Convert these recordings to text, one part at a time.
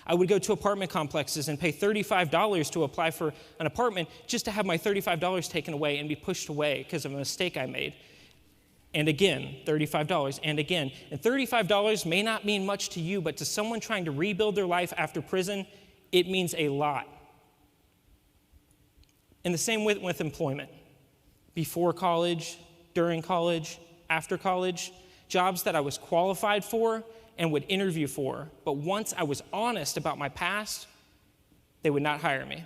I would go to apartment complexes and pay $35 to apply for an apartment just to have my $35 taken away and be pushed away because of a mistake I made. And again, $35, and again. And $35 may not mean much to you, but to someone trying to rebuild their life after prison, it means a lot. And the same with employment. Before college, during college, after college, jobs that I was qualified for and would interview for, but once I was honest about my past, they would not hire me.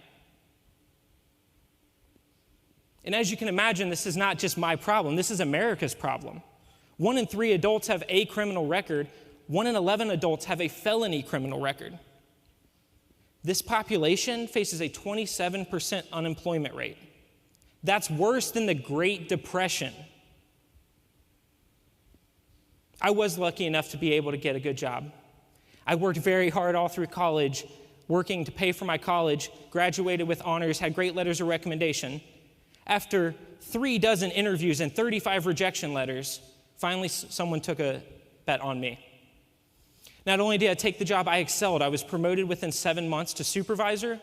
And as you can imagine, this is not just my problem, this is America's problem. 1 in 3 adults have a criminal record, 1 in 11 adults have a felony criminal record. This population faces a 27% unemployment rate. That's worse than the Great Depression. I was lucky enough to be able to get a good job. I worked very hard all through college, working to pay for my college, graduated with honors, had great letters of recommendation. After 36 interviews and 35 rejection letters, finally someone took a bet on me. Not only did I take the job, I excelled. I was promoted within 7 months to supervisor,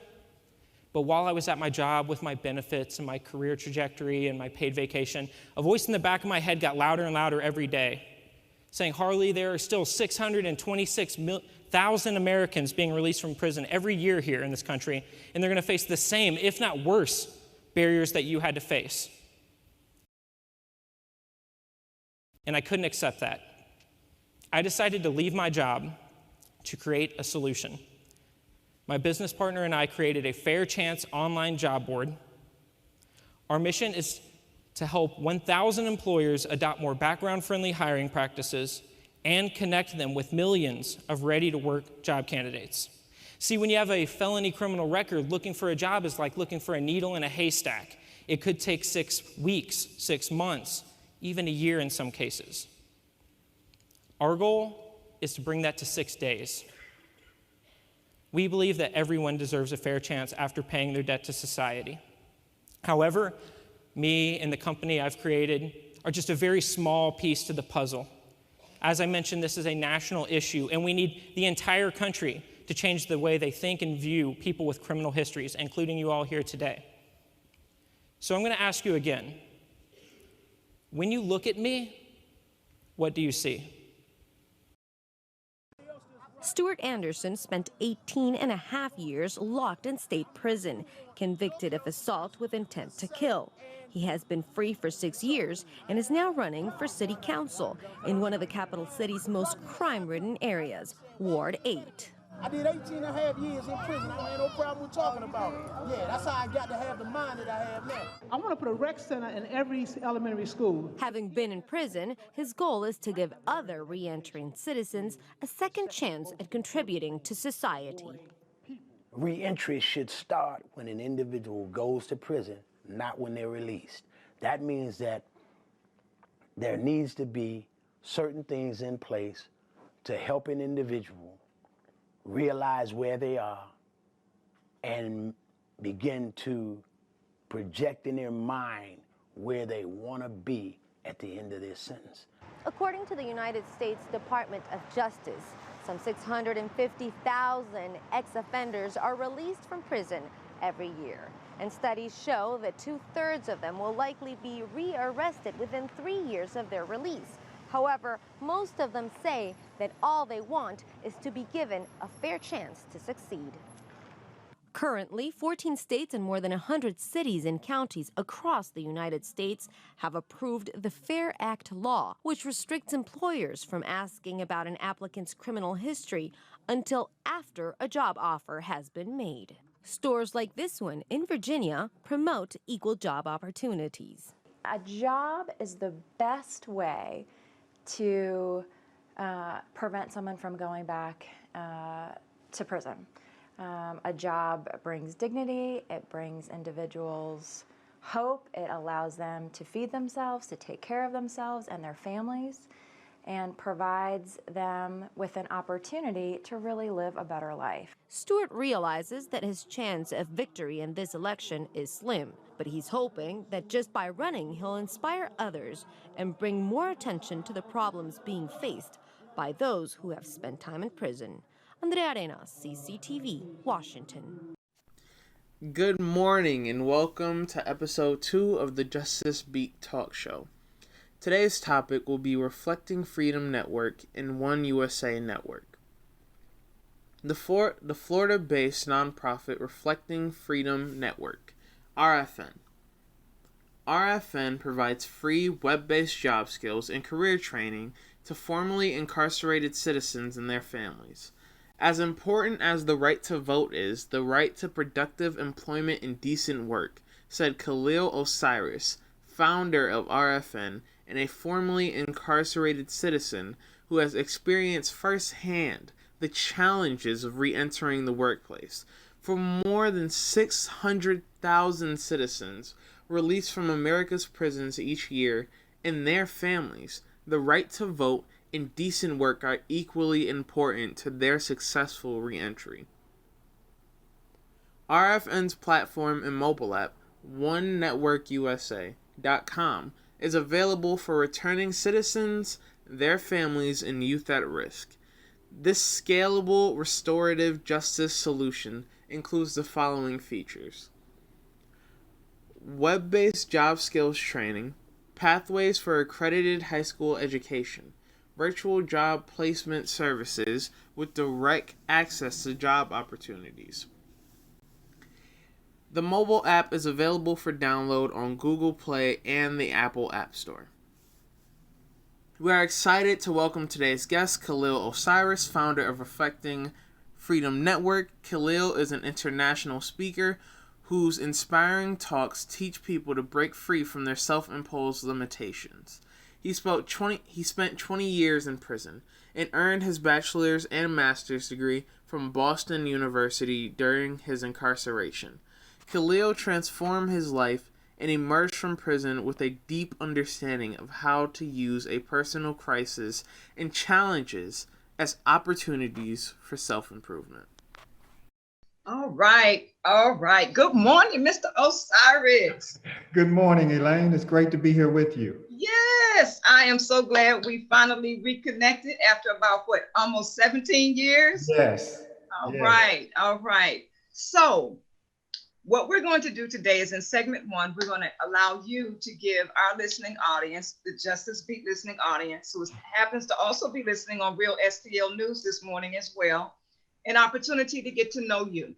but while I was at my job with my benefits and my career trajectory and my paid vacation, a voice in the back of my head got louder and louder every day, saying, Harley, there are still 626,000 Americans being released from prison every year here in this country, and they're going to face the same, if not worse, barriers that you had to face. And I couldn't accept that. I decided to leave my job to create a solution. My business partner and I created a fair chance online job board. Our mission is to help 1,000 employers adopt more background-friendly hiring practices and connect them with millions of ready-to-work job candidates. See, when you have a felony criminal record, looking for a job is like looking for a needle in a haystack. It could take 6 weeks, 6 months, even a year in some cases. Our goal is to bring that to 6 days. We believe that everyone deserves a fair chance after paying their debt to society. However, me and the company I've created are just a very small piece to the puzzle. As I mentioned, this is a national issue, and we need the entire country to change the way they think and view people with criminal histories, including you all here today. So I'm going to ask you again, when you look at me, what do you see? Stuart Anderson spent 18.5 years locked in state prison, convicted of assault with intent to kill. He has been free for 6 years and is now running for city council in one of the capital city's most crime-ridden areas, Ward 8. I did 18.5 years in prison. I ain't no problem with talking about it. Yeah, that's how I got to have the mind that I have now. I want to put a rec center in every elementary school. Having been in prison, his goal is to give other re-entering citizens a second chance at contributing to society. Reentry should start when an individual goes to prison, not when they're released. That means that there needs to be certain things in place to help an individual realize where they are and begin to project in their mind where they want to be at the end of their sentence. According to the United States Department of Justice, some 650,000 ex-offenders are released from prison every year. And studies show that 2/3 of them will likely be re-arrested within 3 years of their release. However, most of them say that all they want is to be given a fair chance to succeed. Currently, 14 states and more than 100 cities and counties across the United States have approved the FAIR Act law, which restricts employers from asking about an applicant's criminal history until after a job offer has been made. Stores like this one in Virginia promote equal job opportunities. A job is the best way to prevent someone from going back to prison. A job brings dignity, it brings individuals hope, it allows them to feed themselves, to take care of themselves and their families, and provides them with an opportunity to really live a better life. Stuart realizes that his chance of victory in this election is slim, but he's hoping that just by running, he'll inspire others and bring more attention to the problems being faced by those who have spent time in prison. Andrea Arenas, CCTV, Washington. Good morning and welcome to episode 2 of the Justice Beat Talk Show. Today's topic will be Reflecting Freedom Network and One USA Network. The Florida-based nonprofit Reflecting Freedom Network, RFN. RFN provides free web-based job skills and career training to formerly incarcerated citizens and their families. As important as the right to vote is, the right to productive employment and decent work, said Khalil Osiris, founder of RFN and a formerly incarcerated citizen who has experienced firsthand the challenges of re-entering the workplace. For more than 600,000 citizens released from America's prisons each year and their families, the right to vote and decent work are equally important to their successful re-entry. RFN's platform and mobile app, onenetworkusa.com, is available for returning citizens, their families, and youth at risk. This scalable restorative justice solution includes the following features: web-based job skills training, pathways for accredited high school education, virtual job placement services with direct access to job opportunities. The mobile app is available for download on Google Play and the Apple App Store. We are excited to welcome today's guest, Khalil Osiris, founder of Reflecting Freedom Network. Khalil is an international speaker whose inspiring talks teach people to break free from their self-imposed limitations. He spent 20 years in prison and earned his bachelor's and master's degree from Boston University during his incarceration. Khalil transformed his life and emerged from prison with a deep understanding of how to use a personal crisis and challenges as opportunities for self-improvement. All right. Good morning, Mr. Osiris. Good morning, Elaine. It's great to be here with you. Yes, I am so glad we finally reconnected after about, almost 17 years? Yes. All right. So what we're going to do today is in segment 1, we're going to allow you to give our listening audience, the Justice Beat listening audience, who happens to also be listening on Real STL News this morning as well, an opportunity to get to know you.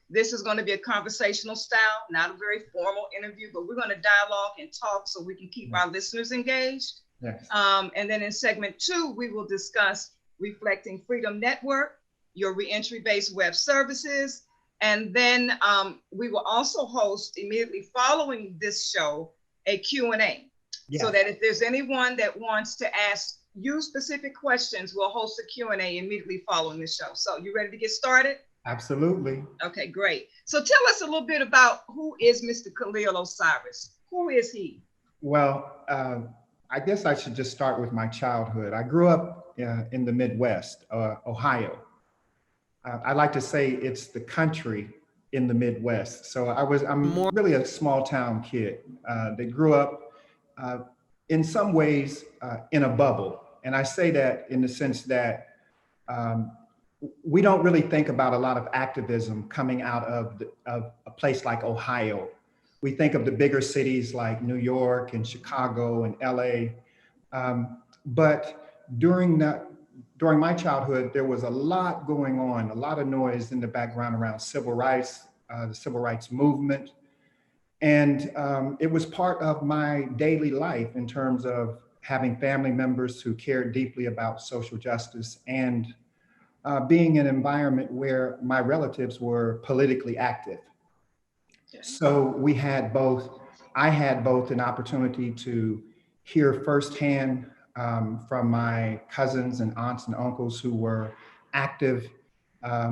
This is going to be a conversational style, not a very formal interview, but we're going to dialogue and talk so we can keep our listeners engaged. Yes. And then in segment 2, we will discuss Reflecting Freedom Network, your reentry-based web services. And then we will also host immediately following this show, a Q&A. Yes. So that if there's anyone that wants to ask you specific questions, we'll host a Q&A immediately following the show. So you ready to get started? Absolutely. Okay, great. So tell us a little bit about who is Mr. Khalil Osiris? Who is he? Well, I guess I should just start with my childhood. I grew up in the Midwest, Ohio. I like to say it's the country in the Midwest. So I'm really a small town kid that grew up in some ways in a bubble. And I say that in the sense that we don't really think about a lot of activism coming out of a place like Ohio. We think of the bigger cities like New York and Chicago and LA. But during my childhood, there was a lot going on, a lot of noise in the background around civil rights, the civil rights movement. And it was part of my daily life in terms of having family members who cared deeply about social justice and being in an environment where my relatives were politically active. So I had both an opportunity to hear firsthand from my cousins and aunts and uncles who were active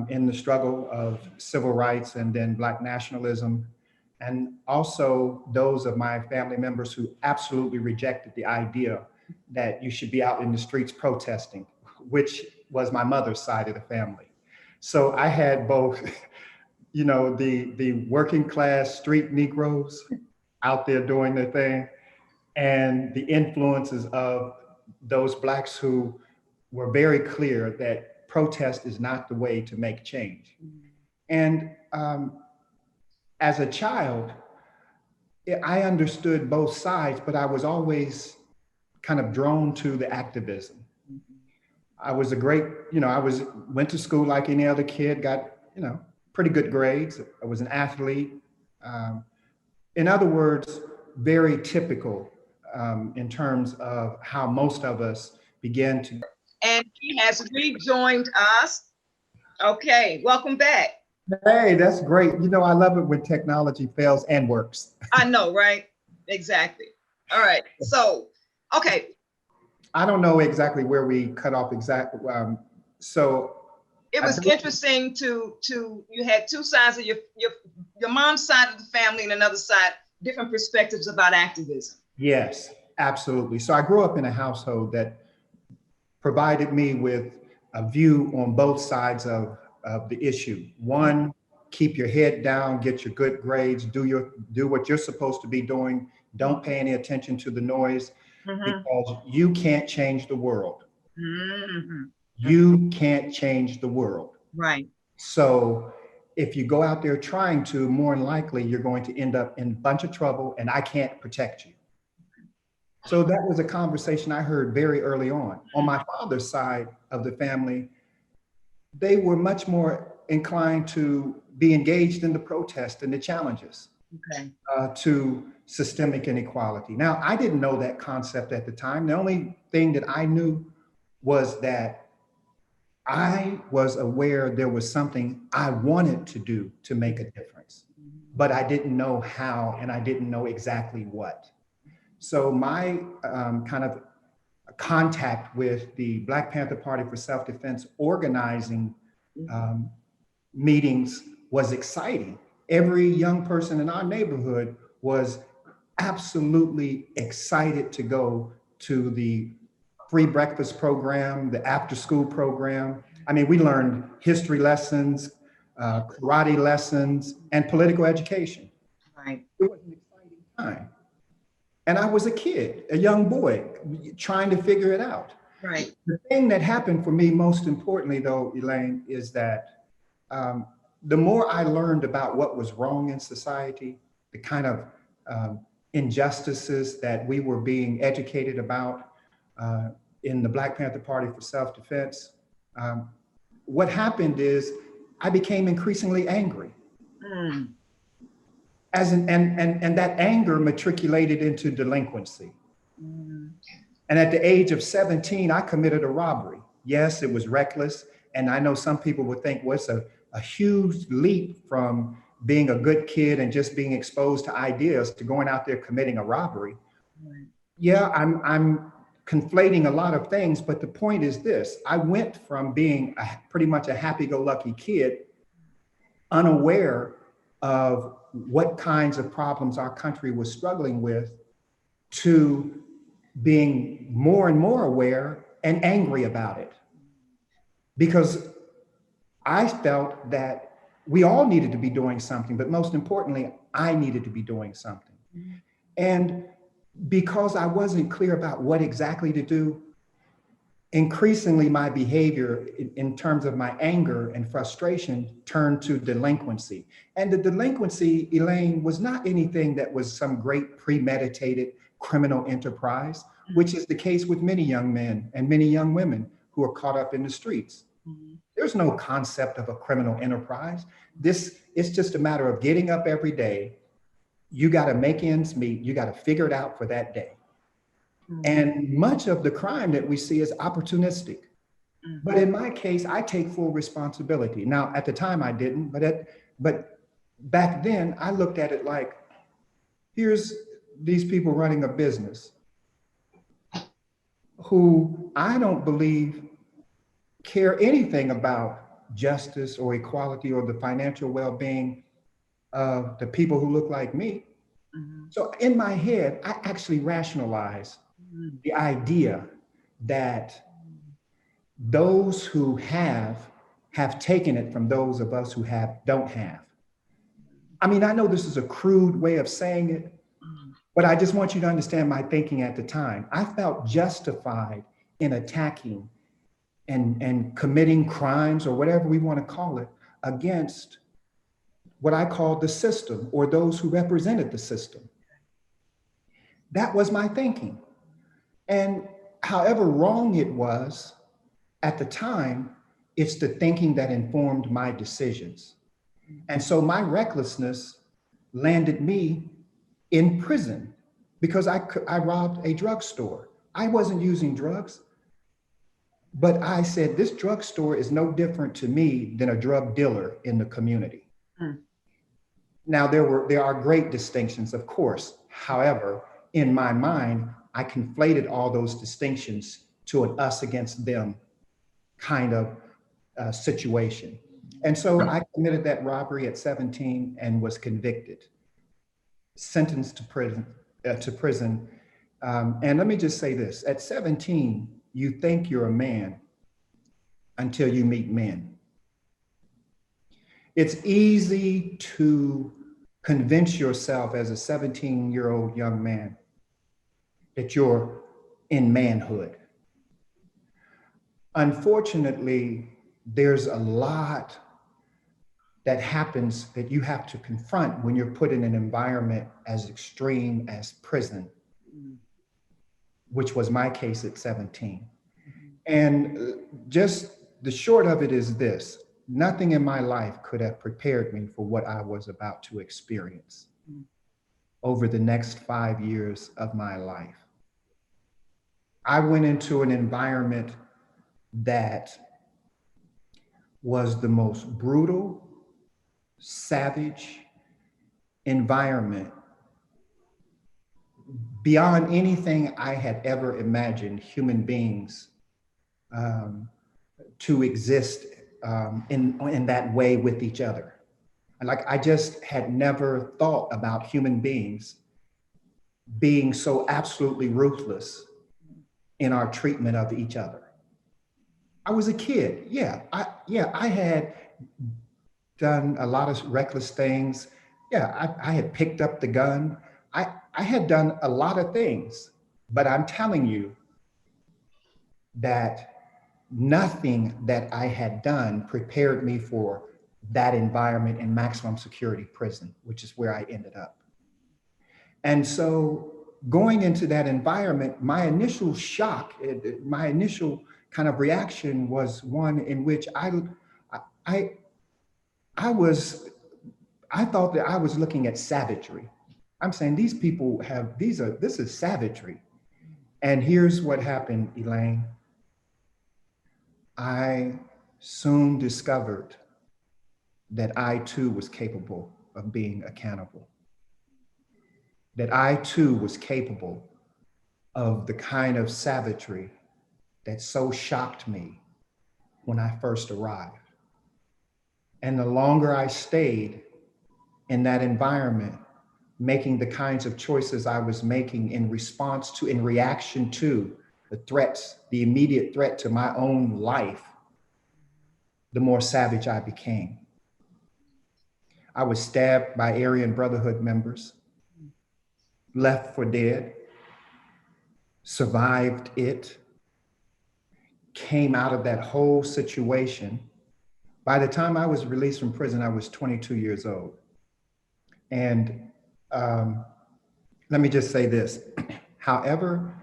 in the struggle of civil rights and then Black nationalism, and also those of my family members who absolutely rejected the idea that you should be out in the streets protesting, which was my mother's side of the family. So I had both, the working class street Negroes out there doing their thing, and the influences of those Blacks who were very clear that protest is not the way to make change. And as a child, I understood both sides, but I was always kind of drawn to the activism. I was a great, went to school like any other kid, got, pretty good grades. I was an athlete. In other words, very typical in terms of how most of us began to. And he has rejoined us. Okay, welcome back. Hey, that's great. I love it when technology fails and works. I know, right? Exactly. All right. So, okay. I don't know exactly where we cut off exactly. So it was interesting to you had two sides of your mom's side of the family and another side, different perspectives about activism. Yes, absolutely. So I grew up in a household that provided me with a view on both sides of the issue. One, keep your head down, get your good grades, do what you're supposed to be doing. Don't pay any attention to the noise, because you can't change the world. You can't change the world. Right. So if you go out there trying to, more than likely, you're going to end up in a bunch of trouble, and I can't protect you. So that was a conversation I heard very early on. On my father's side of the family, they were much more inclined to be engaged in the protest and the challenges to systemic inequality. Now, I didn't know that concept at the time. The only thing that I knew was that I was aware there was something I wanted to do to make a difference, but I didn't know how, and I didn't know exactly what. So my kind of contact with the Black Panther Party for Self-Defense organizing meetings was exciting. Every young person in our neighborhood was absolutely excited to go to the free breakfast program, the after school program. I mean, we learned history lessons, karate lessons, and political education. Right. It was an exciting time. And I was a kid, a young boy, trying to figure it out. Right. The thing that happened for me, most importantly, though, Elaine, is that the more I learned about what was wrong in society, the kind of injustices that we were being educated about in the Black Panther Party for Self-Defense, what happened is I became increasingly angry. And that anger matriculated into delinquency. And at the age of 17, I committed a robbery. Yes, it was reckless. And I know some people would think, well, it's a huge leap from being a good kid and just being exposed to ideas to going out there committing a robbery. Yeah, I'm conflating a lot of things, but the point is this: I went from being pretty much a happy-go-lucky kid, unaware of what kinds of problems our country was struggling with, to being more and more aware and angry about it. Because I felt that we all needed to be doing something, but most importantly, I needed to be doing something. And because I wasn't clear about what exactly to do, increasingly my behavior in terms of my anger and frustration turned to delinquency. And the delinquency, Elaine, was not anything that was some great premeditated criminal enterprise, which is the case with many young men and many young women who are caught up in the streets. There's no concept of a criminal enterprise. It's just a matter of getting up every day. You got to make ends meet. You got to figure it out for that day. And much of the crime that we see is opportunistic. But in my case, I take full responsibility. Now, at the time I didn't, but back then I looked at it like, here's these people running a business who I don't believe care anything about justice or equality or the financial well-being of the people who look like me. So in my head, I actually rationalize the idea that those who have taken it from those of us who don't have. I mean, I know this is a crude way of saying it, but I just want you to understand my thinking at the time. I felt justified in attacking and committing crimes or whatever we want to call it against what I called the system or those who represented the system. That was my thinking. And however wrong it was at the time, it's the thinking that informed my decisions. And so my recklessness landed me in prison because I robbed a drugstore. I wasn't using drugs, but I said, this drugstore is no different to me than a drug dealer in the community. Now, there are great distinctions, of course. However, in my mind, I conflated all those distinctions to an us against them kind of situation. And so I committed that robbery at 17 and was convicted, sentenced to prison. And let me just say this, at 17, you think you're a man until you meet men. It's easy to convince yourself as a 17-year-old young man that you're in manhood. Unfortunately, there's a lot that happens that you have to confront when you're put in an environment as extreme as prison, which was my case at 17. And just the short of it is this: nothing in my life could have prepared me for what I was about to experience over the next 5 years of my life. I went into an environment that was the most brutal, savage environment beyond anything I had ever imagined human beings to exist in that way with each other. And like, I just had never thought about human beings being so absolutely ruthless in our treatment of each other. I was a kid, I had done a lot of reckless things. I had picked up the gun. I had done a lot of things, but I'm telling you that nothing that I had done prepared me for that environment in maximum security prison, which is where I ended up. And so going into that environment, my initial shock, my initial kind of reaction was one in which I thought that I was looking at savagery. I'm saying these people this is savagery. And here's what happened, Elaine. I soon discovered that I too was capable of being accountable. That I too was capable of the kind of savagery that so shocked me when I first arrived. And the longer I stayed in that environment, making the kinds of choices I was making in response to, in reaction to the threats, the immediate threat to my own life, the more savage I became. I was stabbed by Aryan Brotherhood members, left for dead, survived it, came out of that whole situation. By the time I was released from prison, I was 22 years old. And let me just say this, however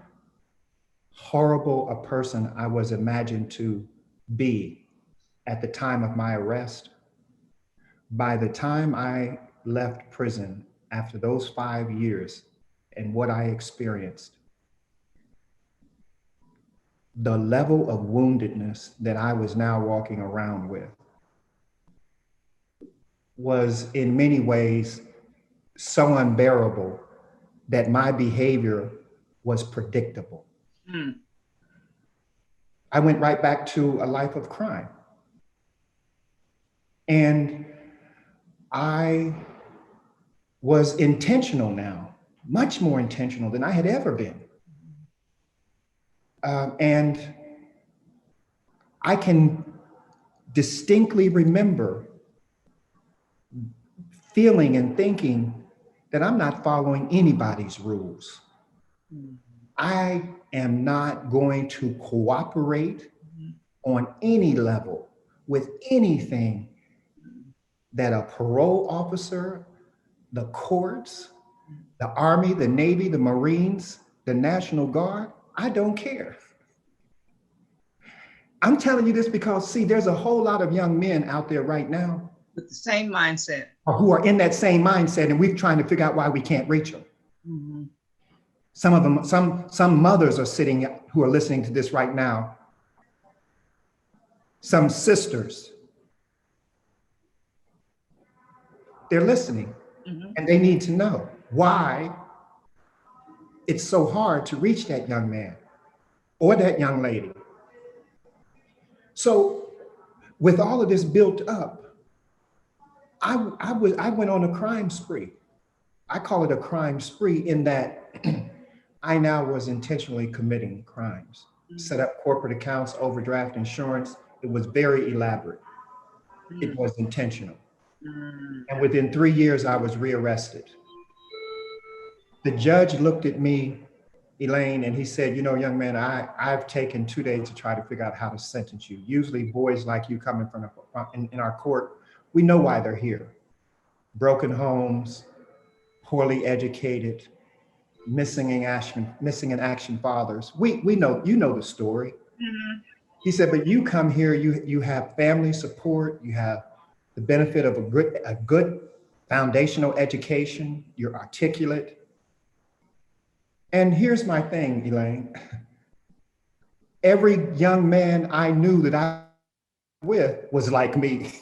horrible a person I was imagined to be at the time of my arrest, by the time I left prison after those 5 years and what I experienced, the level of woundedness that I was now walking around with was in many ways so unbearable that my behavior was predictable. I went right back to a life of crime. And I was intentional now, much more intentional than I had ever been. And I can distinctly remember feeling and thinking that I'm not following anybody's rules. I am not going to cooperate on any level with anything that a parole officer, the courts, the Army, the Navy, the Marines, the National Guard, I don't care. I'm telling you this because, see, there's a whole lot of young men out there right now with the same mindset, who are in that same mindset, and we're trying to figure out why we can't reach them. Mm-hmm. Some of them, some mothers are sitting who are listening to this right now. Some sisters, they're listening, mm-hmm. and they need to know why it's so hard to reach that young man or that young lady. So with all of this built up, I went on a crime spree. I call it a crime spree in that I now was intentionally committing crimes. Mm-hmm. Set up corporate accounts, overdraft insurance. It was very elaborate. Mm-hmm. It was intentional. Mm-hmm. And within 3 years, I was rearrested. The judge looked at me, Elaine, and he said, you know, young man, I've taken 2 days to try to figure out how to sentence you. Usually boys like you coming from in our court, we know why they're here. Broken homes, poorly educated, missing in action fathers. We know, you know the story. Mm-hmm. He said, but you come here, you have family support, you have the benefit of a good foundational education, you're articulate. And here's my thing, Elaine. Every young man I knew that I was with was like me.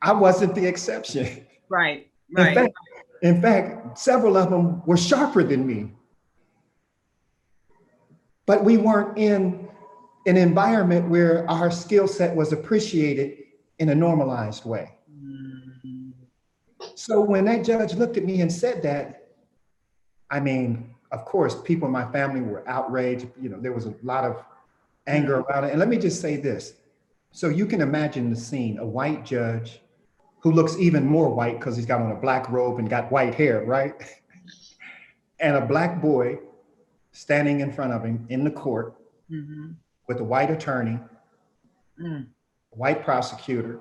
I wasn't the exception. Right, right. In fact, several of them were sharper than me. But we weren't in an environment where our skill set was appreciated in a normalized way. Mm-hmm. So when that judge looked at me and said that, I mean, of course, people in my family were outraged. You know, there was a lot of anger around it. And let me just say this. So you can imagine the scene, a white judge who looks even more white because he's got on a black robe and got white hair, right? And a black boy standing in front of him in the court, mm-hmm. with a white attorney, a white prosecutor,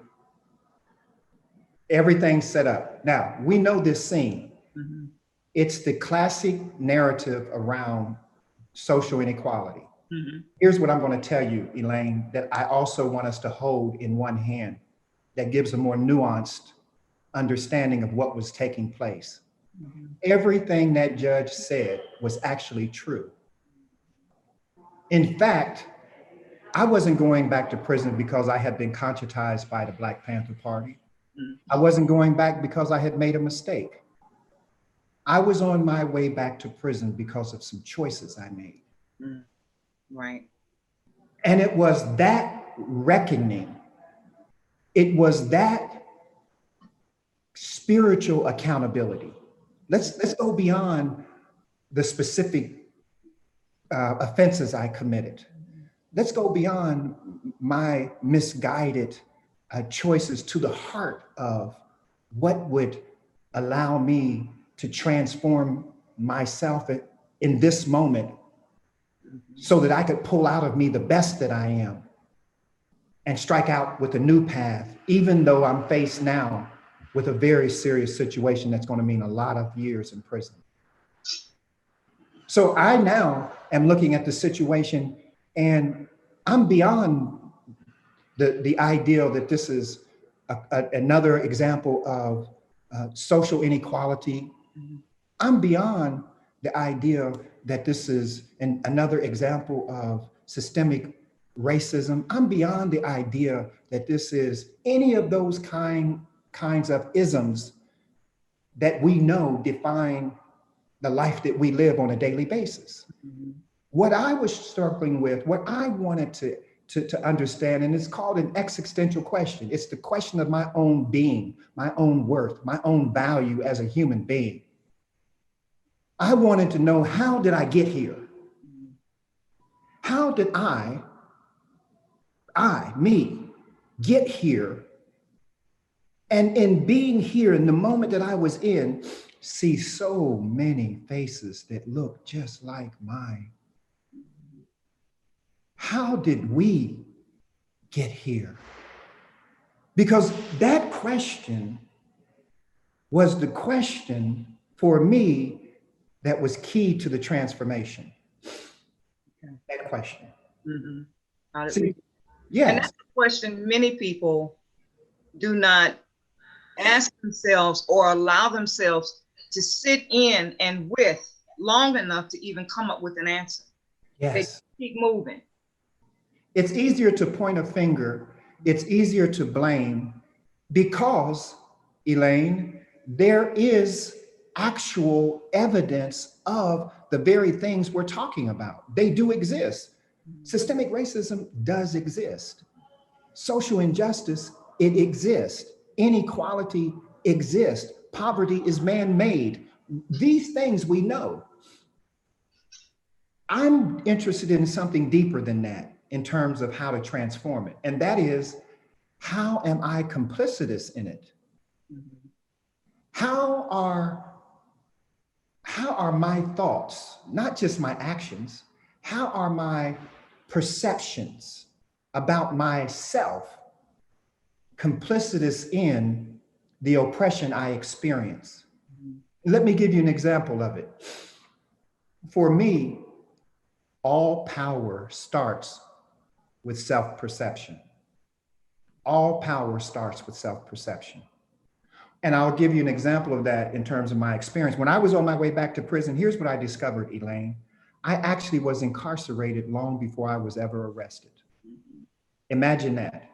everything set up. Now, we know this scene. Mm-hmm. It's the classic narrative around social inequality. Mm-hmm. Here's what I'm going to tell you, Elaine, that I also want us to hold in one hand that gives a more nuanced understanding of what was taking place. Mm-hmm. Everything that judge said was actually true. In fact, I wasn't going back to prison because I had been conscientized by the Black Panther Party. Mm-hmm. I wasn't going back because I had made a mistake. I was on my way back to prison because of some choices I made. Mm. Right. And it was that reckoning, it was that spiritual accountability. Let's go beyond the specific offenses I committed. Let's go beyond my misguided choices to the heart of what would allow me to transform myself in this moment so that I could pull out of me the best that I am and strike out with a new path, even though I'm faced now with a very serious situation that's going to mean a lot of years in prison. So I now am looking at the situation and I'm beyond the ideal that this is another example of social inequality. I'm beyond the idea that this is another example of systemic racism. I'm beyond the idea that this is any of those kinds of isms that we know define the life that we live on a daily basis. Mm-hmm. What I was struggling with, what I wanted to understand, and it's called an existential question. It's the question of my own being, my own worth, my own value as a human being. I wanted to know, how did I get here? How did me, get here? And in being here, in the moment that I was in, see so many faces that look just like mine. How did we get here? Because that question was the question for me that was key to the transformation. That question. How did See, we- yes. And that's a question many people do not ask themselves or allow themselves to sit in and with long enough to even come up with an answer. Yes. They keep moving. It's easier to point a finger. It's easier to blame because, Elaine, there is actual evidence of the very things we're talking about. They do exist. Systemic racism does exist. Social injustice, it exists. Inequality exists. Poverty is man-made. These things we know. I'm interested in something deeper than that in terms of how to transform it. And that is, how am I complicitous in it? How are my thoughts, not just my actions, how are my perceptions about myself complicitous in the oppression I experience? Let me give you an example of it. For me, all power starts with self-perception. All power starts with self-perception. And I'll give you an example of that in terms of my experience. When I was on my way back to prison, here's what I discovered, Elaine. I actually was incarcerated long before I was ever arrested. Imagine that.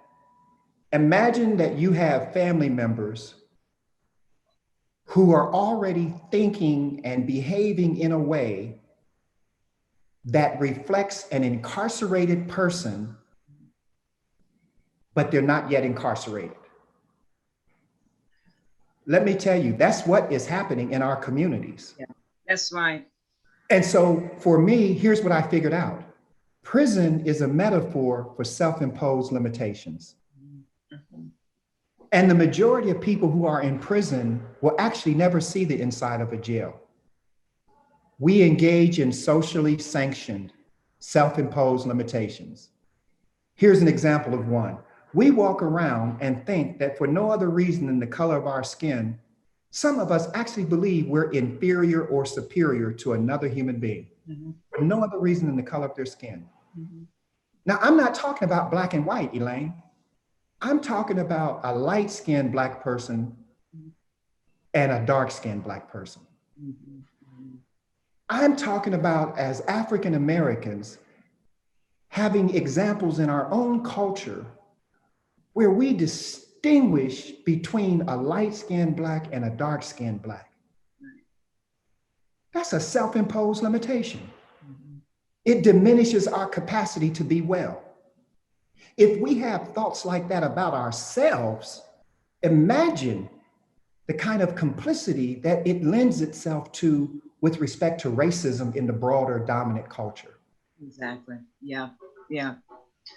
Imagine that you have family members who are already thinking and behaving in a way that reflects an incarcerated person, but they're not yet incarcerated. Let me tell you, that's what is happening in our communities. Yeah, that's right. And so for me, here's what I figured out. Prison is a metaphor for self-imposed limitations. And the majority of people who are in prison will actually never see the inside of a jail. We engage in socially sanctioned, self-imposed limitations. Here's an example of one. We walk around and think that for no other reason than the color of our skin, some of us actually believe we're inferior or superior to another human being, for no other reason than the color of their skin. Now, I'm not talking about black and white, Elaine. I'm talking about a light-skinned Black person and a dark-skinned Black person. I'm talking about, as African Americans, having examples in our own culture where we distinguish between a light-skinned Black and a dark-skinned Black. That's a self-imposed limitation. It diminishes our capacity to be well. If we have thoughts like that about ourselves, imagine the kind of complicity that it lends itself to with respect to racism in the broader dominant culture. Exactly. Yeah. Yeah.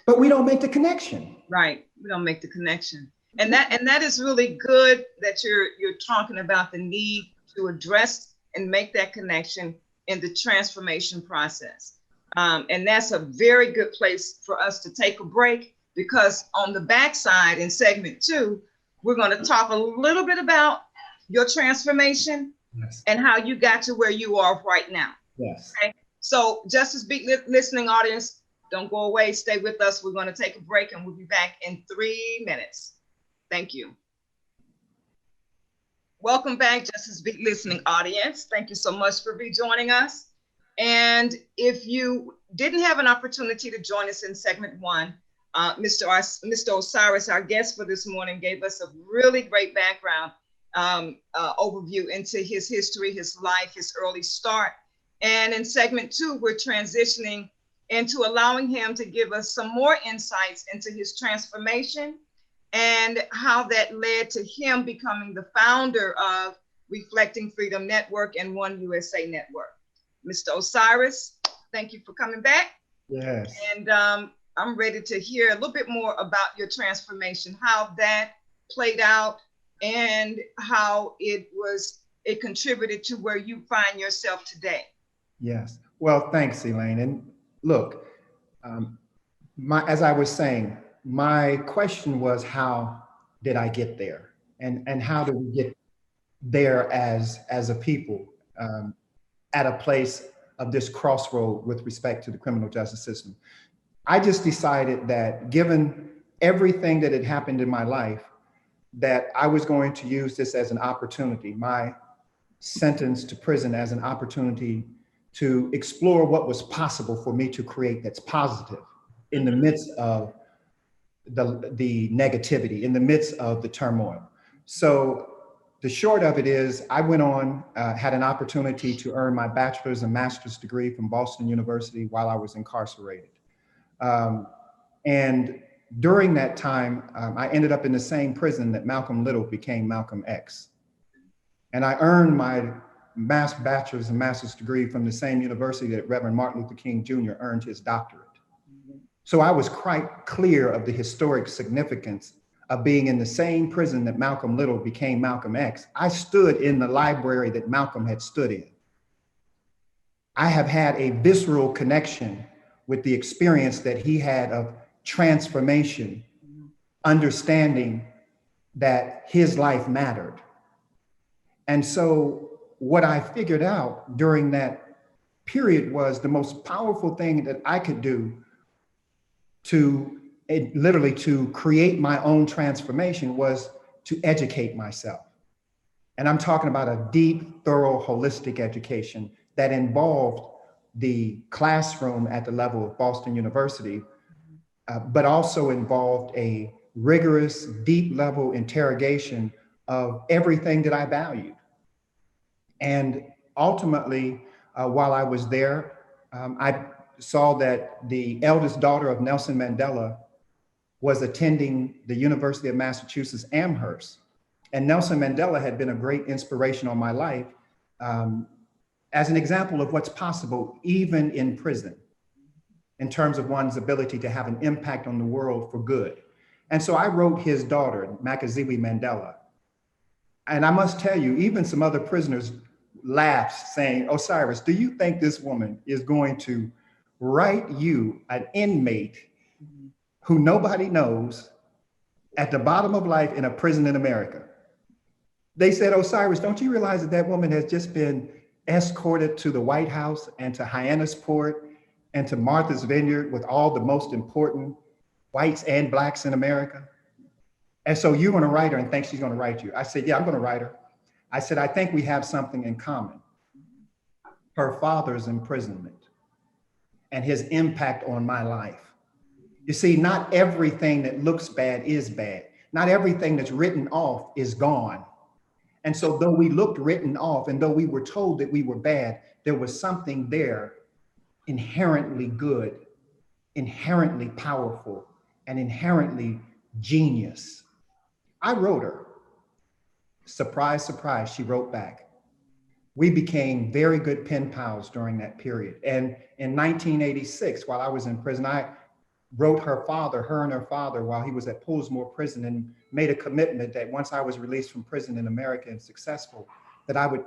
But we don't make the connection. Right. We don't make the connection. And that is really good that you're talking about the need to address and make that connection in the transformation process. And that's a very good place for us to take a break, because on the backside in segment 2, we're going to talk a little bit about your transformation. Yes. And how you got to where you are right now. Yes. Okay. So Justice Beat listening audience, don't go away. Stay with us. We're going to take a break and we'll be back in 3 minutes. Thank you. Welcome back, Justice Beat listening audience. Thank you so much for rejoining us. And if you didn't have an opportunity to join us in segment 1, Mr. Osiris, our guest for this morning, gave us a really great background overview into his history, his life, his early start. And in segment 2, we're transitioning into allowing him to give us some more insights into his transformation and how that led to him becoming the founder of Reflecting Freedom Network and One USA Network. Mr. Osiris, thank you for coming back. Yes. And I'm ready to hear a little bit more about your transformation, how that played out, and how it contributed to where you find yourself today. Yes. Well, thanks, Elaine. And look, as I was saying, my question was, how did I get there? And how do we get there as a people at a place of this crossroad with respect to the criminal justice system? I just decided that given everything that had happened in my life, that I was going to use this as an opportunity, my sentence to prison as an opportunity to explore what was possible for me to create that's positive in the midst of the negativity, in the midst of the turmoil. So the short of it is I went on, had an opportunity to earn my bachelor's and master's degree from Boston University while I was incarcerated. And during that time, I ended up in the same prison that Malcolm Little became Malcolm X. And I earned my bachelor's and master's degree from the same university that Reverend Martin Luther King Jr. earned his doctorate. So I was quite clear of the historic significance of being in the same prison that Malcolm Little became Malcolm X. I stood in the library that Malcolm had stood in. I have had a visceral connection with the experience that he had of transformation, understanding that his life mattered. And so what I figured out during that period was the most powerful thing that I could do to literally to create my own transformation was to educate myself. And I'm talking about a deep, thorough, holistic education that involved the classroom at the level of Boston University, but also involved a rigorous, deep level interrogation of everything that I valued. And ultimately, while I was there, I saw that the eldest daughter of Nelson Mandela was attending the University of Massachusetts Amherst. And Nelson Mandela had been a great inspiration on my life as an example of what's possible even in prison in terms of one's ability to have an impact on the world for good. And so I wrote his daughter, Makaziwe Mandela. And I must tell you, even some other prisoners laughed saying, Osiris, do you think this woman is going to write you, an inmate who nobody knows, at the bottom of life in a prison in America? They said, Osiris, don't you realize that that woman has just been escorted to the White House and to Hyannisport and to Martha's Vineyard with all the most important whites and blacks in America? And so you're going to write her and think she's going to write you. I said, yeah, I'm going to write her. I said, I think we have something in common. Her father's imprisonment and his impact on my life. You see, not everything that looks bad is bad. Not everything that's written off is gone. And so though we looked written off and though we were told that we were bad, there was something there inherently good, inherently powerful, and inherently genius. I wrote her. Surprise, surprise, she wrote back. We became very good pen pals during that period. And in 1986, while I was in prison, I wrote her and her father while he was at Poolsmore Prison, and made a commitment that once I was released from prison in America and successful, that I would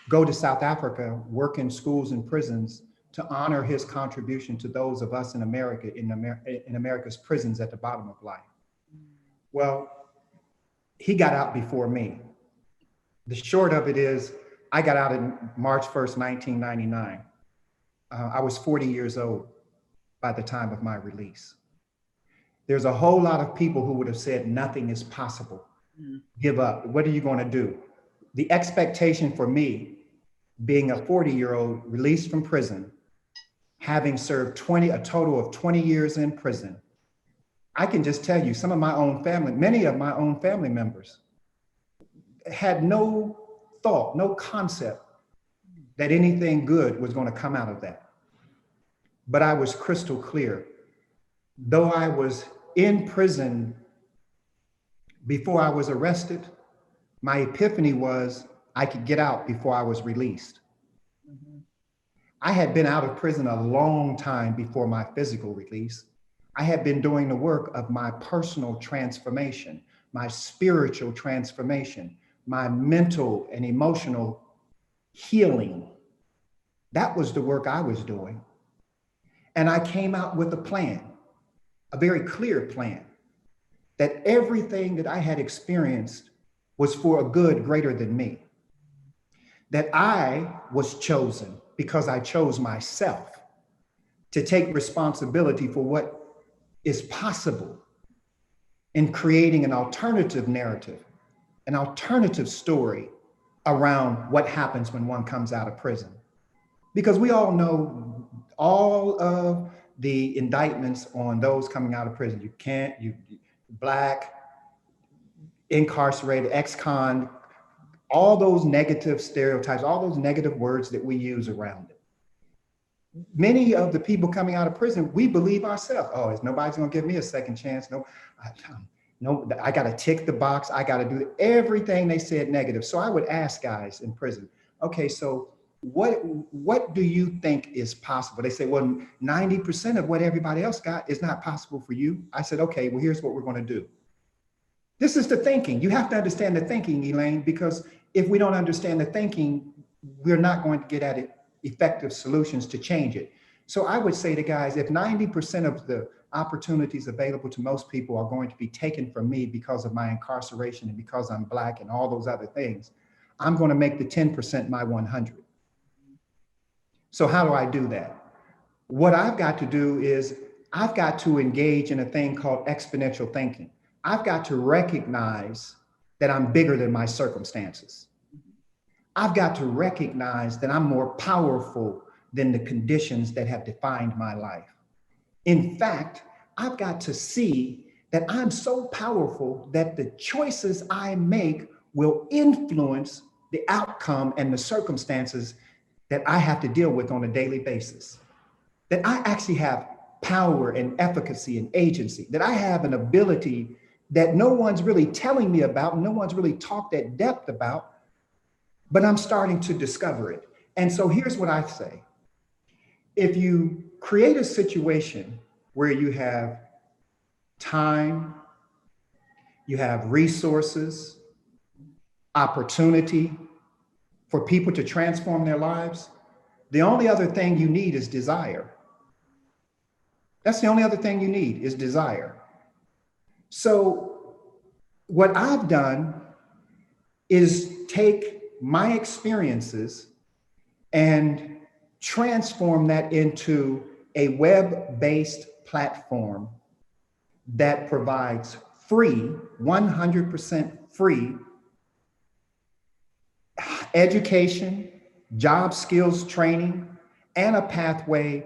go to South Africa, work in schools and prisons to honor his contribution to those of us in America, in America's prisons at the bottom of life. Well, he got out before me. The short of it is, I got out in March 1st, 1999. I was 40 years old by the time of my release. There's a whole lot of people who would have said nothing is possible. Give up. What are you going to do? The expectation for me, being a 40-year-old released from prison, having served a total of 20 years in prison, I can just tell you, some of my own family, many of my own family members had no thought, no concept that anything good was going to come out of that. But I was crystal clear. Though I was in prison before I was arrested, my epiphany was I could get out before I was released. I had been out of prison a long time before my physical release. I had been doing the work of my personal transformation, my spiritual transformation, my mental and emotional healing. That was the work I was doing. And I came out with a plan a very clear plan, that everything that I had experienced was for a good greater than me, that I was chosen because I chose myself to take responsibility for what is possible in creating an alternative narrative, an alternative story around what happens when one comes out of prison. Because we all know all of the indictments on those coming out of prison. You Black, incarcerated, ex-con, all those negative stereotypes, all those negative words that we use around it. Many of the people coming out of prison, we believe ourselves. Oh, nobody's gonna give me a second chance. No, I gotta tick the box. I gotta do everything they said negative. So I would ask guys in prison, okay, so what do you think is possible? They say, well, 90% of what everybody else got is not possible for you. I said, okay, well, here's what we're gonna do. This is the thinking. You have to understand the thinking, Elaine, because if we don't understand the thinking, we're not going to get at it effective solutions to change it. So I would say to guys, if 90% of the opportunities available to most people are going to be taken from me because of my incarceration and because I'm Black and all those other things, I'm going to make the 10% my 100. So how do I do that? What I've got to do is I've got to engage in a thing called exponential thinking. I've got to recognize that I'm bigger than my circumstances. I've got to recognize that I'm more powerful than the conditions that have defined my life. In fact, I've got to see that I'm so powerful that the choices I make will influence the outcome and the circumstances that I have to deal with on a daily basis. That I actually have power and efficacy and agency, that I have an ability that no one's really telling me about, no one's really talked at depth about, but I'm starting to discover it. And so here's what I say. If you create a situation where you have time, you have resources, opportunity for people to transform their lives, the only other thing you need is desire. That's the only other thing you need is desire. So what I've done is take my experiences and transform that into a web-based platform that provides free, 100% free education, job skills training, and a pathway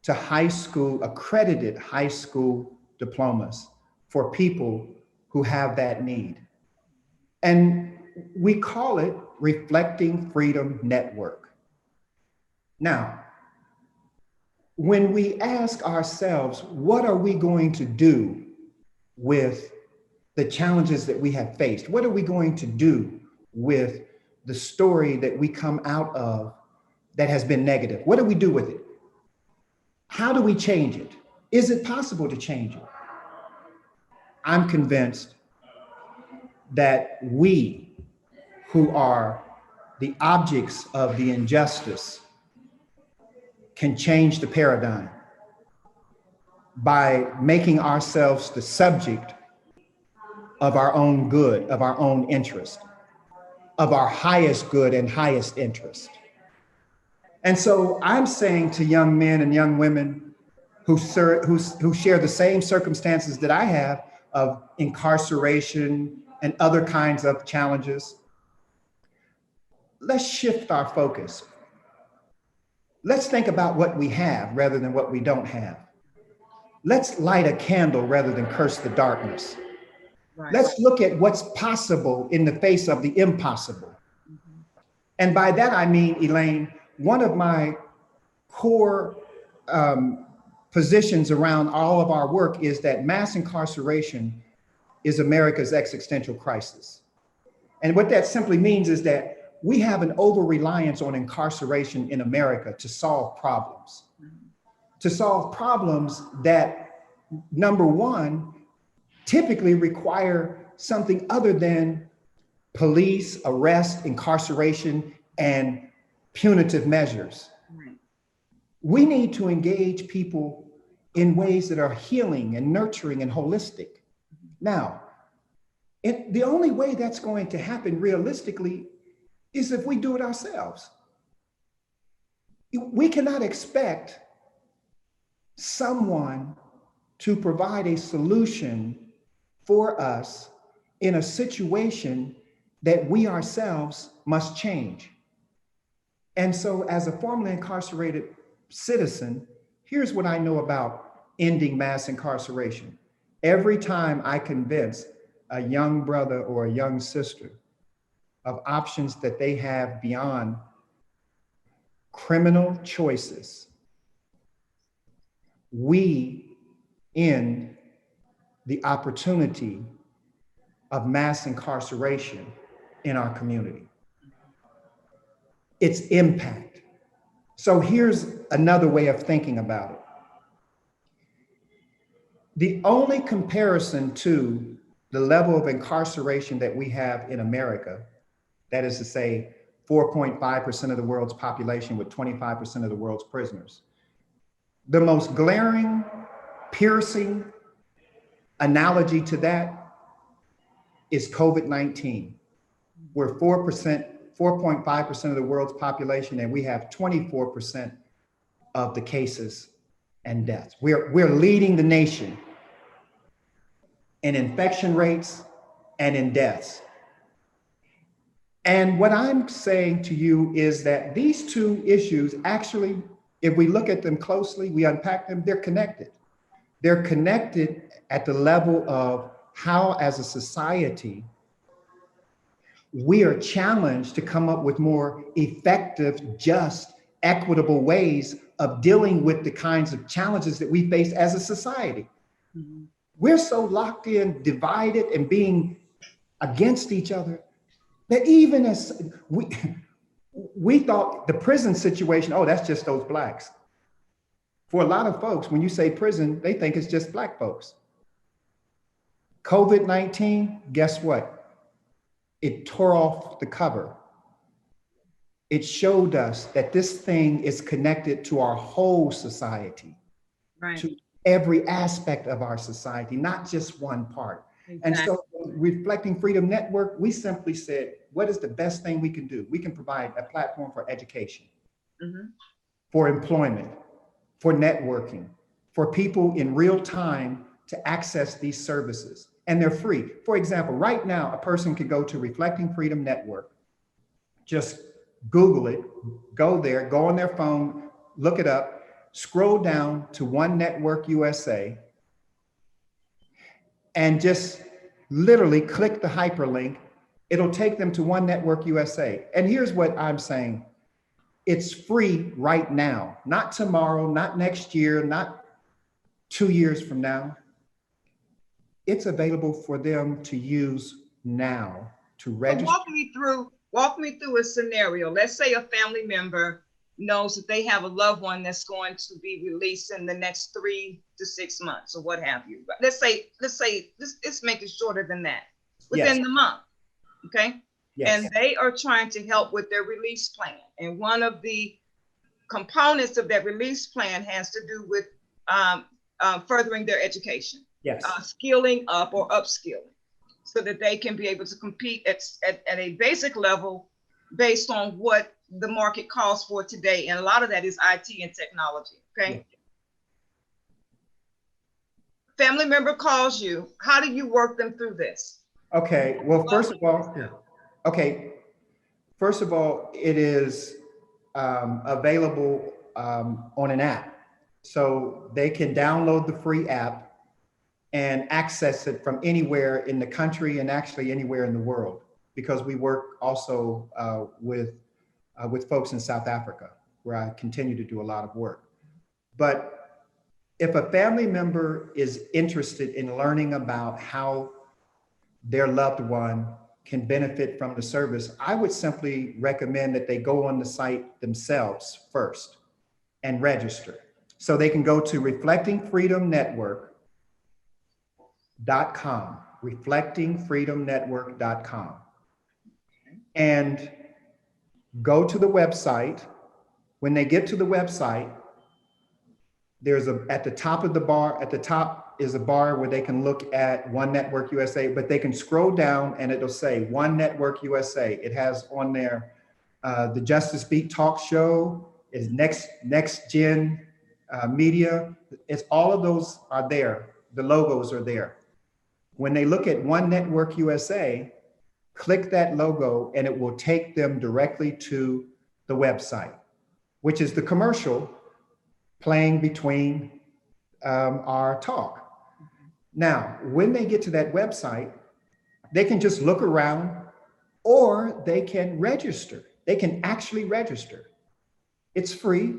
to high school, accredited high school diplomas for people who have that need. And we call it Reflecting Freedom Network. Now, when we ask ourselves, what are we going to do with the challenges that we have faced? What are we going to do with the story that we come out of that has been negative? What do we do with it? How do we change it? Is it possible to change it? I'm convinced that we who are the objects of the injustice can change the paradigm by making ourselves the subject of our own good, of our own interest, of our highest good and highest interest. And so I'm saying to young men and young women who share the same circumstances that I have of incarceration and other kinds of challenges, let's shift our focus. Let's think about what we have rather than what we don't have. Let's light a candle rather than curse the darkness. Right. Let's look at what's possible in the face of the impossible. Mm-hmm. And by that, I mean, Elaine, one of my core positions around all of our work is that mass incarceration is America's existential crisis. And what that simply means is that we have an over-reliance on incarceration in America to solve problems. To solve problems that, number one, typically require something other than police, arrest, incarceration, and punitive measures. We need to engage people in ways that are healing and nurturing and holistic. Now, the only way that's going to happen realistically is if we do it ourselves. We cannot expect someone to provide a solution for us in a situation that we ourselves must change. And so as a formerly incarcerated citizen, here's what I know about ending mass incarceration. Every time I convince a young brother or a young sister of options that they have beyond criminal choices, we end the opportunity of mass incarceration in our community. Its impact. So here's another way of thinking about it. The only comparison to the level of incarceration that we have in America, that is to say 4.5% of the world's population with 25% of the world's prisoners. The most glaring, piercing analogy to that is COVID-19. We're 4.5% of the world's population, and we have 24% of the cases and deaths. We're leading the nation in infection rates and in deaths. And what I'm saying to you is that these two issues actually, if we look at them closely, we unpack them, they're connected. They're connected at the level of how, as a society, we are challenged to come up with more effective, just, equitable ways of dealing with the kinds of challenges that we face as a society. Mm-hmm. We're so locked in, divided, and being against each other that even as we thought the prison situation, oh, that's just those Blacks. For a lot of folks, when you say prison, they think it's just Black folks. COVID-19, guess what? It tore off the cover. It showed us that this thing is connected to our whole society, right, to every aspect of our society, not just one part. Exactly. And so Reflecting Freedom Network, we simply said, what is the best thing we can do? We can provide a platform for education, mm-hmm, for employment, for networking, for people in real time to access these services. And they're free. For example, right now, a person could go to Reflecting Freedom Network, just Google it, go there, go on their phone, look it up, scroll down to One Network USA, and just literally click the hyperlink. It'll take them to One Network USA. And here's what I'm saying. It's free right now, not tomorrow, not next year, not 2 years from now. It's available for them to use now to register. So walk me through a scenario. Let's say a family member knows that they have a loved one that's going to be released in the next 3 to 6 months or what have you. Let's make it shorter than that, within the month, okay? Yes. And they are trying to help with their release plan. And one of the components of that release plan has to do with furthering their education. Yes. Skilling up or upskilling so that they can be able to compete at a basic level based on what the market calls for today. And a lot of that is IT and technology, okay? Yeah. Family member calls you. How do you work them through this? Okay, well, first of all, it is available on an app. So they can download the free app and access it from anywhere in the country and actually anywhere in the world, because we work also with folks in South Africa, where I continue to do a lot of work. But if a family member is interested in learning about how their loved one can benefit from the service, I would simply recommend that they go on the site themselves first and register. So they can go to reflectingfreedomnetwork.com, reflectingfreedomnetwork.com, and go to the website. When they get to the website, There's at the top of the bar, at the top is a bar where they can look at One Network USA, but they can scroll down and it'll say One Network USA. It has on there the Justice Beat Talk Show, is Next Gen Media. It's all of those are there. The logos are there. When they look at One Network USA, click that logo and it will take them directly to the website, which is the commercial playing between our talk. Now, when they get to that website, they can just look around or they can register. They can actually register. It's free.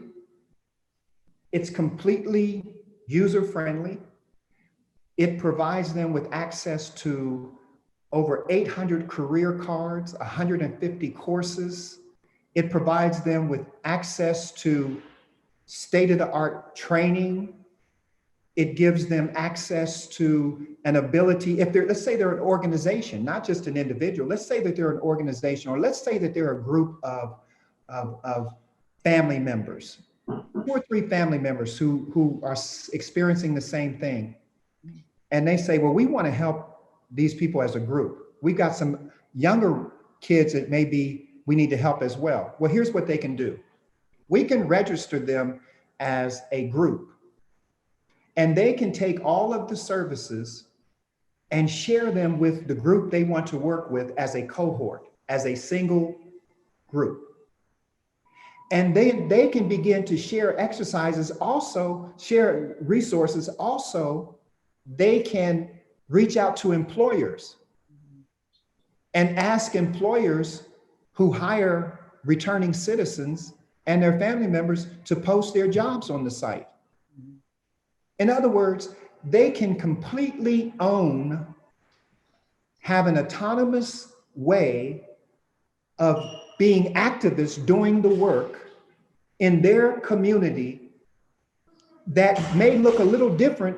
It's completely user-friendly. It provides them with access to over 800 career cards, 150 courses. It provides them with access to state-of-the-art training. It gives them access to an ability, if they're, let's say they're an organization, not just an individual, let's say that they're an organization, or let's say that they're a group of family members, 2 or 3 family members who are experiencing the same thing. And they say, well, we want to help these people as a group. We've got some younger kids that maybe we need to help as well. Well, here's what they can do. We can register them as a group, and they can take all of the services and share them with the group they want to work with as a cohort, as a single group. And they can begin to share exercises, also share resources. Also, they can reach out to employers and ask employers who hire returning citizens and their family members to post their jobs on the site. In other words, they can completely have an autonomous way of being activists doing the work in their community that may look a little different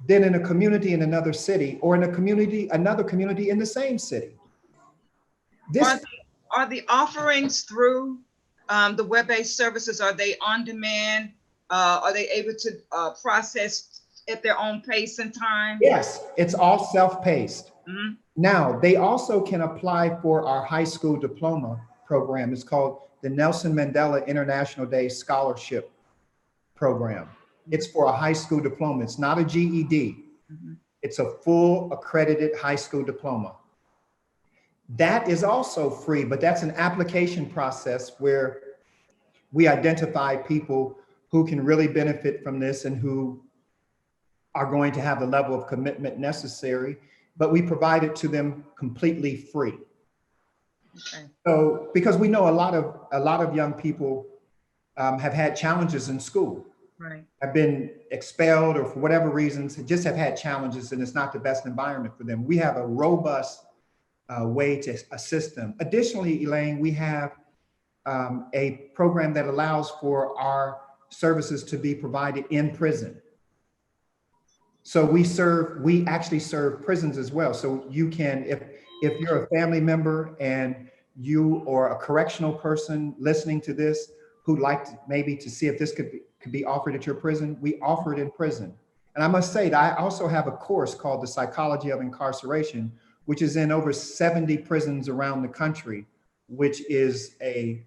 than in a community in another city, or in another community in the same city. Are the offerings through the web-based services, are they on demand? Are they able to process at their own pace and time? Yes, it's all self-paced. Mm-hmm. Now, they also can apply for our high school diploma program. It's called the Nelson Mandela International Day Scholarship Program. It's for a high school diploma. It's not a GED. Mm-hmm. It's a full accredited high school diploma. That is also free, but that's an application process where we identify people who can really benefit from this and who are going to have the level of commitment necessary, but we provide it to them completely free. Okay. So, because we know a lot of young people have had challenges in school, right, have been expelled, or for whatever reasons, just have had challenges, and it's not the best environment for them. We have a robust way to assist them. Additionally, Elaine, we have a program that allows for our services to be provided in prison. So we actually serve prisons as well. So you can, if you're a family member and you or a correctional person listening to this who'd like to maybe to see if this could be offered at your prison, we offer it in prison. And I must say that I also have a course called The Psychology of Incarceration, which is in over 70 prisons around the country, which is a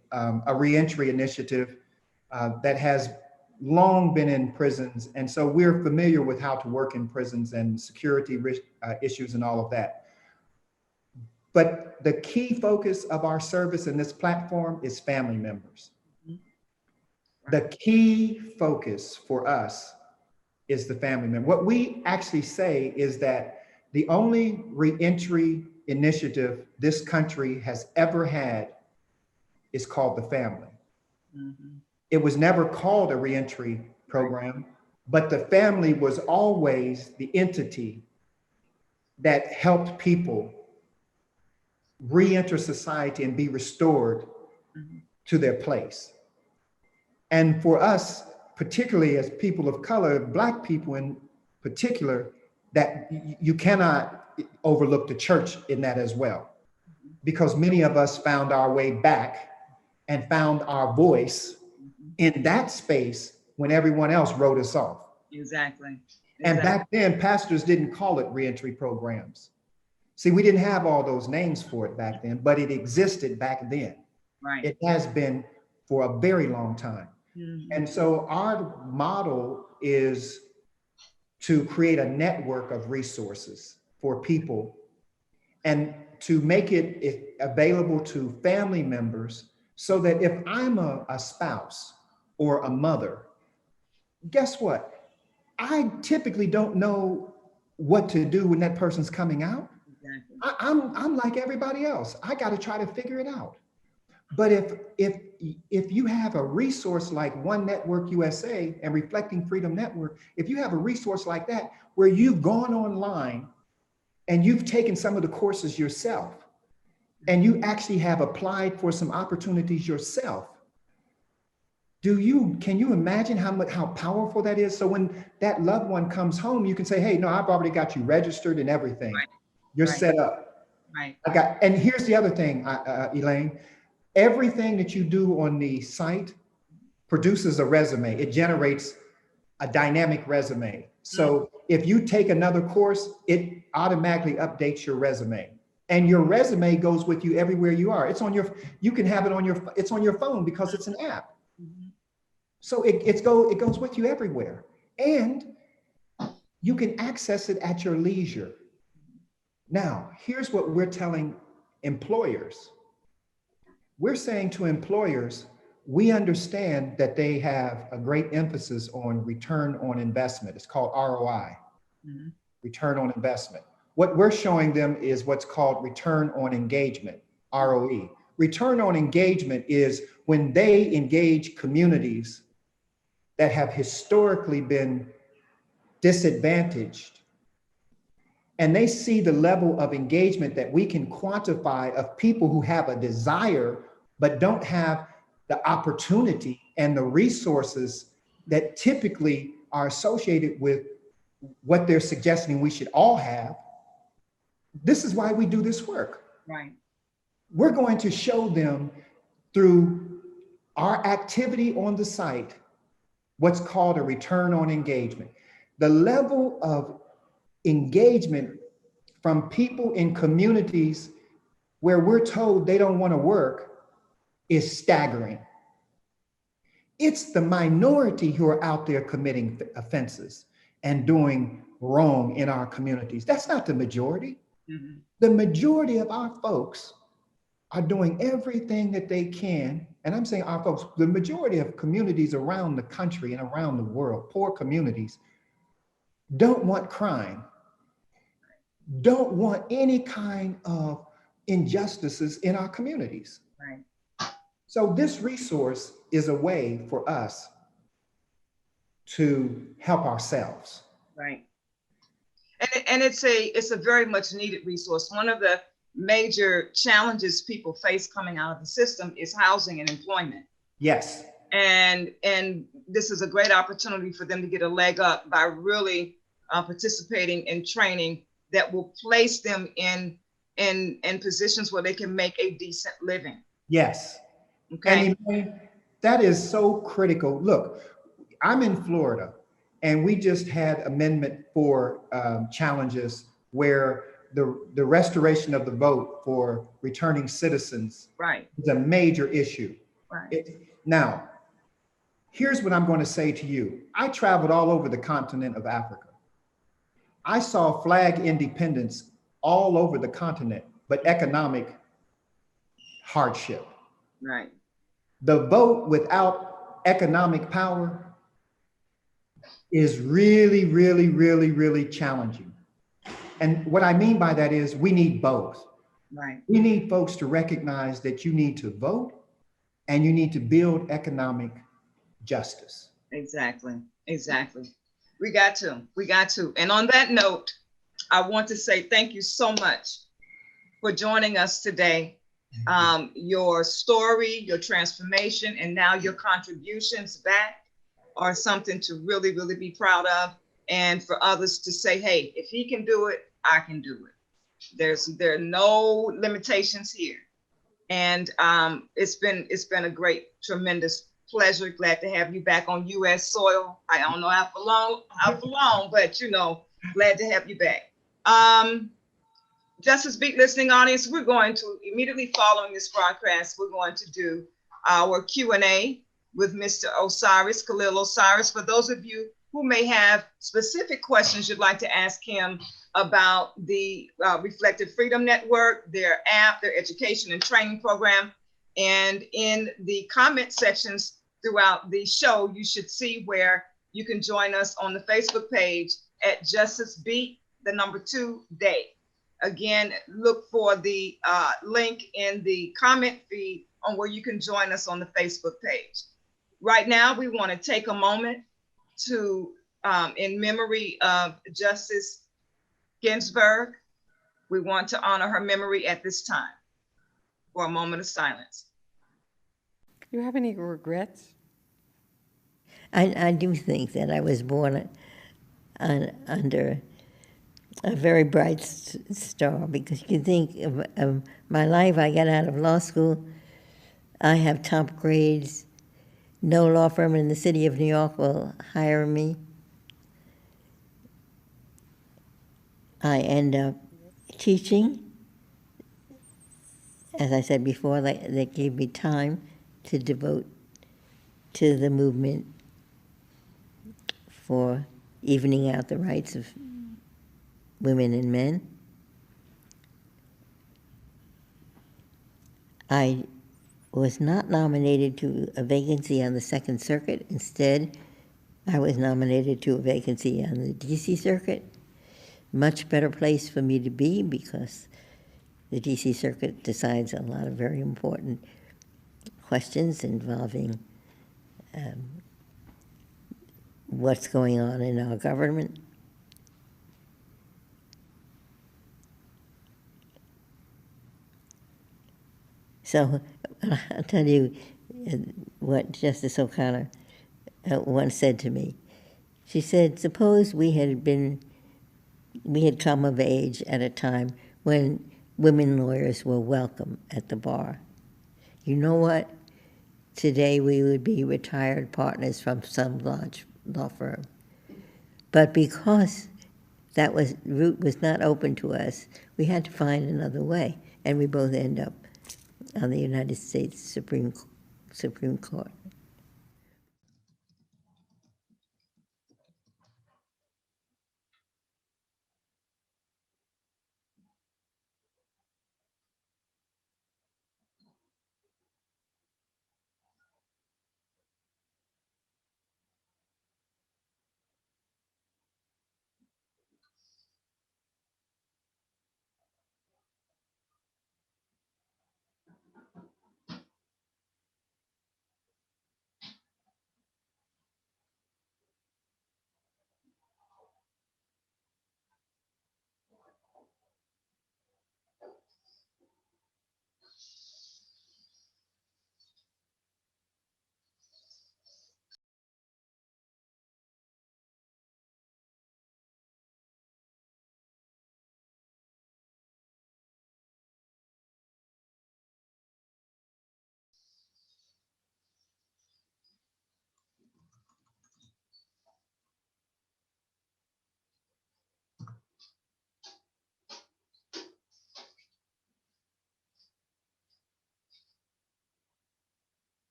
reentry initiative that has long been in prisons. And so we're familiar with how to work in prisons and security issues and all of that. But the key focus of our service in this platform is family members. The key focus for us is the family member. What we actually say is that the only reentry initiative this country has ever had is called the family. Mm-hmm. It was never called a reentry program, but the family was always the entity that helped people re-enter society and be restored mm-hmm. to their place. And for us, particularly as people of color, Black people in particular, that you cannot overlook the church in that as well, because many of us found our way back and found our voice in that space when everyone else wrote us off. Exactly. And back then, pastors didn't call it reentry programs. See, we didn't have all those names for it back then, but it existed back then. Right. It has been for a very long time. Mm-hmm. And so our model is to create a network of resources for people and to make it available to family members, so that if I'm a spouse or a mother, guess what? I typically don't know what to do when that person's coming out. Exactly. I'm like everybody else. I got to try to figure it out. But if you have a resource like One Network USA and Reflecting Freedom Network, if you have a resource like that where you've gone online and you've taken some of the courses yourself, and you actually have applied for some opportunities yourself, can you imagine how powerful that is? So when that loved one comes home, you can say, hey, no, I've already got you registered and everything. Right. You're Right. set up. Right. And here's the other thing, Elaine, everything that you do on the site produces a resume. It generates a dynamic resume. So if you take another course, it automatically updates your resume. And your resume goes with you everywhere you are. You can have it it's on your phone because it's an app. Mm-hmm. So it goes with you everywhere. And you can access it at your leisure. Now, here's what we're telling employers. We're saying to employers, we understand that they have a great emphasis on return on investment. It's called ROI, Mm-hmm. return on investment. What we're showing them is what's called return on engagement, ROE. Return on engagement is when they engage communities that have historically been disadvantaged, and they see the level of engagement that we can quantify of people who have a desire but don't have the opportunity and the resources that typically are associated with what they're suggesting we should all have. This is why we do this work. Right. We're going to show them through our activity on the site what's called a return on engagement. The level of engagement from people in communities where we're told they don't want to work is staggering. It's the minority who are out there committing offenses and doing wrong in our communities. That's not the majority. Mm-hmm. The majority of our folks are doing everything that they can. And I'm saying our folks, the majority of communities around the country and around the world, poor communities, don't want crime, don't want any kind of injustices in our communities. Right. So this resource is a way for us to help ourselves. Right. And it's a very much needed resource. One of the major challenges people face coming out of the system is housing and employment. Yes. And this is a great opportunity for them to get a leg up by really participating in training that will place them in positions where they can make a decent living. Yes. Okay. And that is so critical. Look, I'm in Florida, and we just had Amendment 4 challenges where the restoration of the vote for returning citizens Right. is a major issue. Right. Now, here's what I'm going to say to you. I traveled all over the continent of Africa. I saw flag independence all over the continent, but economic hardship. Right. The vote without economic power is really, really, really, really challenging. And what I mean by that is we need both. Right. We need folks to recognize that you need to vote and you need to build economic justice. Exactly. Exactly. We got to. And on that note, I want to say thank you so much for joining us today. Your story, your transformation, and now your contributions back are something to really, really be proud of. And for others to say, hey, if he can do it, I can do it. There are no limitations here. And it's been a great, tremendous pleasure. Glad to have you back on U.S. soil. I don't know how for long, but glad to have you back. Justice Beat listening audience, we're going to, immediately following this broadcast, we're going to do our Q&A with Mr. Osiris, Khalil Osiris. For those of you who may have specific questions you'd like to ask him about the Reflective Freedom Network, their app, their education and training program. And in the comment sections throughout the show, you should see where you can join us on the Facebook page at Justice Beat, the number 2 day. Again, look for the link in the comment feed on where you can join us on the Facebook page. Right now, we want to take a moment to, in memory of Justice Ginsburg, we want to honor her memory at this time for a moment of silence. Do you have any regrets? I do think that I was born under a very bright star, because you think of my life. I got out of law school. I have top grades. No law firm in the city of New York will hire me. I end up teaching. As I said before, they gave me time to devote to the movement for evening out the rights of women and men. I was not nominated to a vacancy on the Second Circuit. Instead, I was nominated to a vacancy on the DC Circuit. Much better place for me to be, because the DC Circuit decides a lot of very important questions involving what's going on in our government. So I'll tell you what Justice O'Connor once said to me. She said, suppose we had come of age at a time when women lawyers were welcome at the bar. You know what? Today we would be retired partners from some large law firm. But because that route was not open to us, we had to find another way, and we both end up on the United States Supreme Court.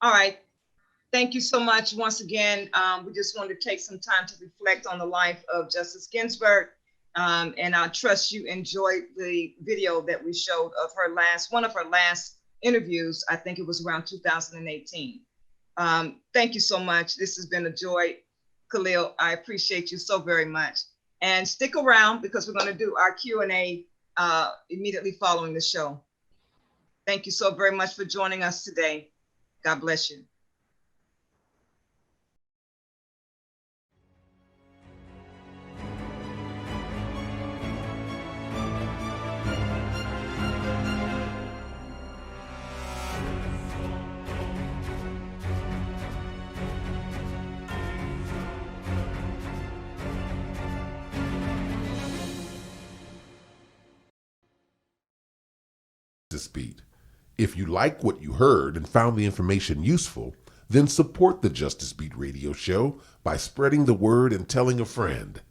All right. Thank you so much. Once again, we just wanted to take some time to reflect on the life of Justice Ginsburg. And I trust you enjoyed the video that we showed of one of her last interviews. I think it was around 2018. Thank you so much. This has been a joy, Khalil. I appreciate you so very much. And stick around, because we're going to do our Q&A immediately following the show. Thank you so very much for joining us today. God bless you. Beat. If you like what you heard and found the information useful, then support the Justice Beat radio show by spreading the word and telling a friend.